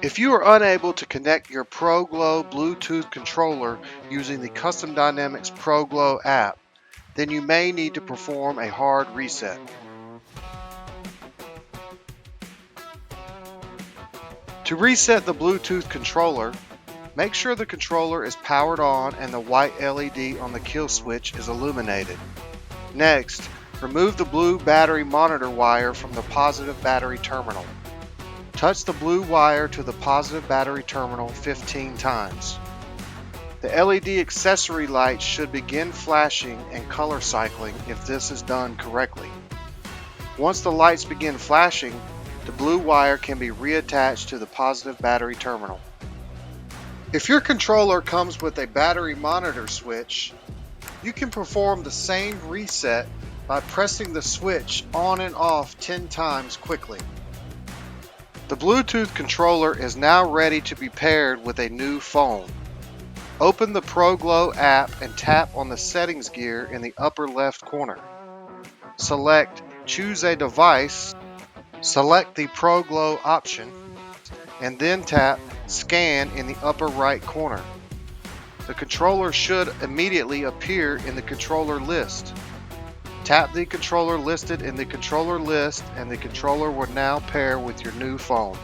If you are unable to connect your ProGLOW Bluetooth controller using the Custom Dynamics ProGLOW app, then you may need to perform a hard reset. To reset the Bluetooth controller, make sure the controller is powered on and the white LED on the kill switch is illuminated. Next, remove the blue battery monitor wire from the positive battery terminal. Touch the blue wire to the positive battery terminal 15 times. The LED accessory light should begin flashing and color cycling if this is done correctly. Once the lights begin flashing, the blue wire can be reattached to the positive battery terminal. If your controller comes with a battery monitor switch, you can perform the same reset by pressing the switch on and off 10 times quickly. The Bluetooth controller is now ready to be paired with a new phone. Open the ProGLOW app and tap on the settings gear in the upper left corner. Select Choose a Device, select the ProGLOW option, and then tap Scan in the upper right corner. The controller should immediately appear in the controller list. Tap the controller listed in the controller list and the controller will now pair with your new phone.